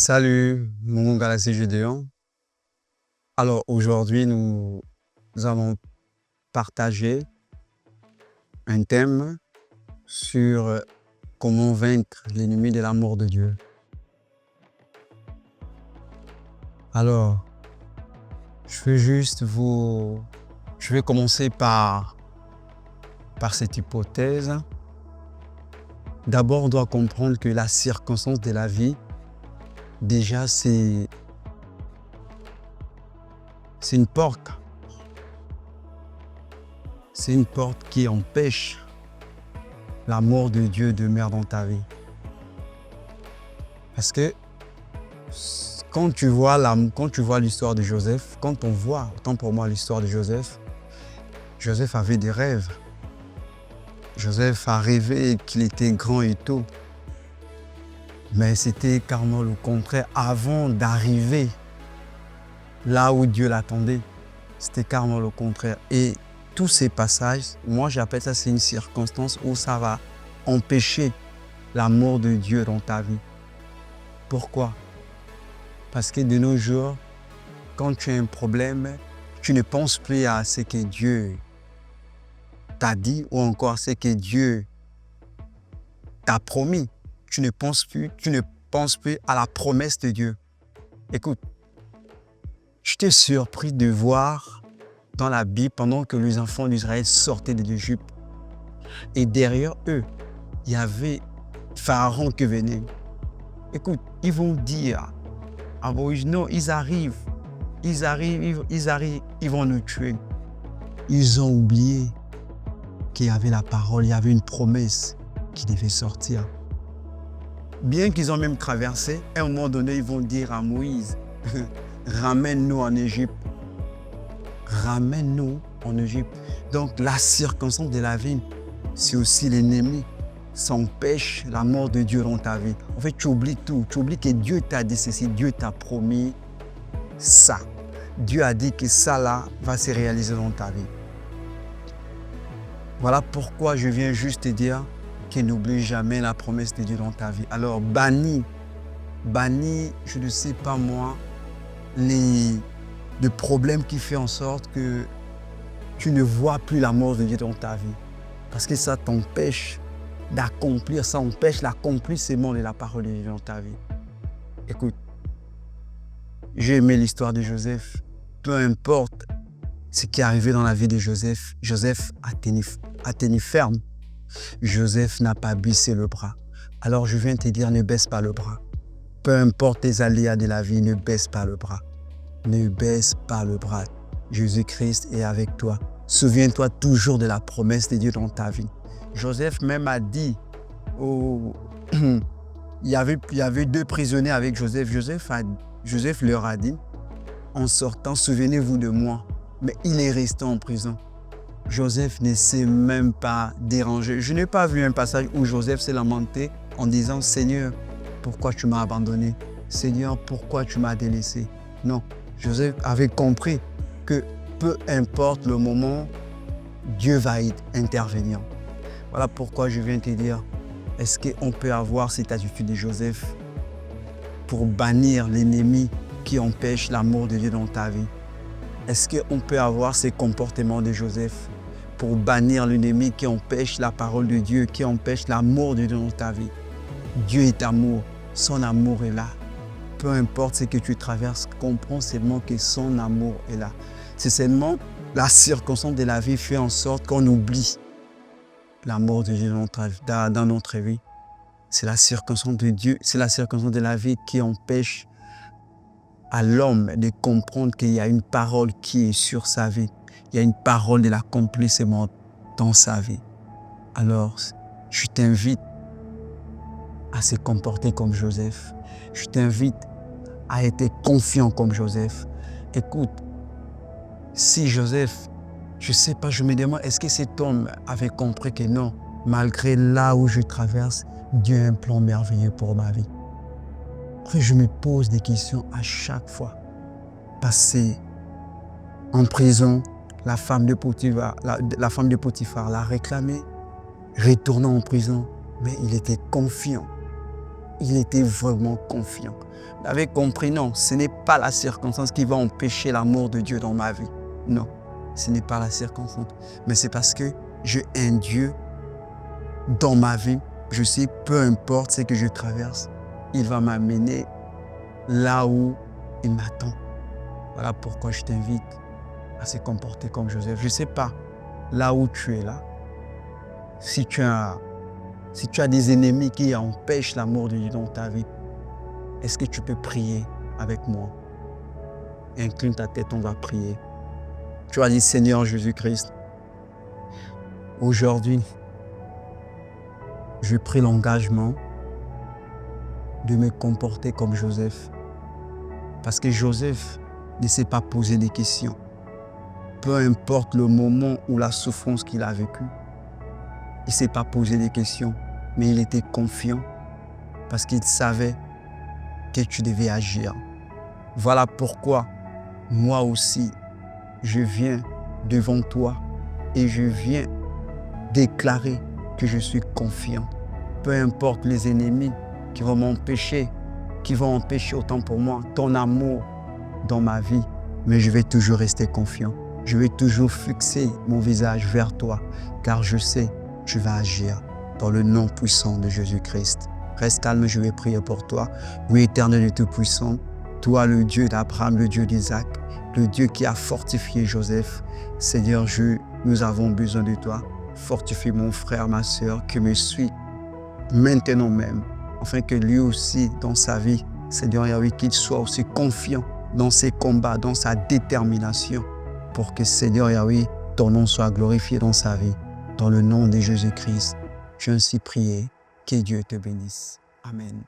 Salut, mon Galaxy Gédéon. Alors aujourd'hui, nous allons partager un thème sur comment vaincre l'ennemi de l'amour de Dieu. Alors, je vais commencer par cette hypothèse. D'abord, on doit comprendre que la circonstance de la vie, déjà, c'est une porte. C'est une porte qui empêche l'amour de Dieu de demeurer dans ta vie. Parce que quand tu vois l'histoire de Joseph, autant pour moi l'histoire de Joseph, Joseph avait des rêves. Joseph a rêvé qu'il était grand et tout. Mais c'était carrément le contraire. Avant d'arriver là où Dieu l'attendait, c'était carrément le contraire. Et tous ces passages, moi j'appelle ça, c'est une circonstance où ça va empêcher l'amour de Dieu dans ta vie. Pourquoi? Parce que de nos jours, quand tu as un problème, tu ne penses plus à ce que Dieu t'a dit ou encore ce que Dieu t'a promis. Tu ne penses plus à la promesse de Dieu. Écoute, j'étais surpris de voir dans la Bible, pendant que les enfants d'Israël sortaient de l'Égypte, et derrière eux, il y avait Pharaon qui venait. Écoute, ils vont dire, ah bon, non, ils arrivent, ils vont nous tuer. Ils ont oublié qu'il y avait la parole, il y avait une promesse qui devait sortir. Bien qu'ils ont même traversé, à un moment donné, ils vont dire à Moïse, ramène-nous en Égypte. Ramène-nous en Égypte. Donc la circonstance de la vie, c'est aussi l'ennemi. Ça empêche l'amour de Dieu dans ta vie. En fait, tu oublies tout. Tu oublies que Dieu t'a dit ceci, Dieu t'a promis ça. Dieu a dit que ça là va se réaliser dans ta vie. Voilà pourquoi je viens juste te dire que n'oublie jamais la promesse de Dieu dans ta vie. Alors bannis, je ne sais pas moi, les problèmes qui font en sorte que tu ne vois plus l'amour de Dieu dans ta vie. Parce que ça t'empêche d'accomplir, ça empêche l'accomplissement de la parole de Dieu dans ta vie. Écoute, j'ai aimé l'histoire de Joseph. Peu importe ce qui est arrivé dans la vie de Joseph, Joseph a tenu ferme. Joseph n'a pas baissé le bras. Alors je viens te dire, ne baisse pas le bras. Peu importe tes aléas de la vie, ne baisse pas le bras. Ne baisse pas le bras. Jésus-Christ est avec toi. Souviens-toi toujours de la promesse de Dieu dans ta vie. Joseph même a dit, il y avait deux prisonniers avec Joseph. Joseph leur a dit, en sortant, souvenez-vous de moi. Mais il est resté en prison. Joseph ne s'est même pas dérangé. Je n'ai pas vu un passage où Joseph s'est lamenté en disant, Seigneur, pourquoi tu m'as abandonné? Seigneur, pourquoi tu m'as délaissé? Non. Joseph avait compris que peu importe le moment, Dieu va intervenir. Voilà pourquoi je viens te dire, est-ce qu'on peut avoir cette attitude de Joseph pour bannir l'ennemi qui empêche l'amour de Dieu dans ta vie? Est-ce qu'on peut avoir ces comportements de Joseph pour bannir l'ennemi qui empêche la parole de Dieu, qui empêche l'amour de Dieu dans ta vie? Dieu est amour, son amour est là. Peu importe ce que tu traverses, comprends seulement que son amour est là. C'est seulement la circonstance de la vie fait en sorte qu'on oublie l'amour de Dieu dans notre vie. C'est la circonstance de Dieu, c'est la circonstance de la vie qui empêche à l'homme de comprendre qu'il y a une parole qui est sur sa vie. Il y a une parole de l'accomplissement dans sa vie. Alors, je t'invite à se comporter comme Joseph. Je t'invite à être confiant comme Joseph. Écoute, si Joseph, je ne sais pas, je me demande, est-ce que cet homme avait compris que non, malgré là où je traverse, Dieu a un plan merveilleux pour ma vie. Après, je me pose des questions à chaque fois. Passer en prison, la femme de Potiphar l'a réclamé, retournant en prison, mais il était confiant Il était vraiment confiant. Il avait compris, non, ce n'est pas la circonstance qui va empêcher l'amour de Dieu dans ma vie. Non, ce n'est pas la circonstance. Mais c'est parce que j'ai un Dieu dans ma vie. Je sais, peu importe ce que je traverse, il va m'amener là où il m'attend. Voilà pourquoi je t'invite à se comporter comme Joseph. Je ne sais pas, là où tu es là, si tu as des ennemis qui empêchent l'amour de Dieu dans ta vie, est-ce que tu peux prier avec moi? Incline ta tête, on va prier. Tu vas dire, Seigneur Jésus-Christ, aujourd'hui, je pris l'engagement de me comporter comme Joseph. Parce que Joseph ne s'est pas posé des questions. Peu importe le moment ou la souffrance qu'il a vécue, il ne s'est pas posé des questions, mais il était confiant parce qu'il savait que tu devais agir. Voilà pourquoi moi aussi, je viens devant toi et je viens déclarer que je suis confiant. Peu importe les ennemis qui vont m'empêcher, qui vont empêcher autant pour moi ton amour dans ma vie, mais je vais toujours rester confiant. Je vais toujours fixer mon visage vers toi, car je sais que tu vas agir dans le nom puissant de Jésus-Christ. Reste calme, je vais prier pour toi. Oui, Éternel et Tout-Puissant, toi le Dieu d'Abraham, le Dieu d'Isaac, le Dieu qui a fortifié Joseph. Seigneur, nous avons besoin de toi. Fortifie mon frère, ma soeur qui me suit maintenant même, afin que lui aussi, dans sa vie, Seigneur Yahweh, qu'il soit aussi confiant dans ses combats, dans sa détermination, pour que Seigneur Yahweh, ton nom soit glorifié dans sa vie. Dans le nom de Jésus-Christ, j'ai ainsi prié. Que Dieu te bénisse. Amen.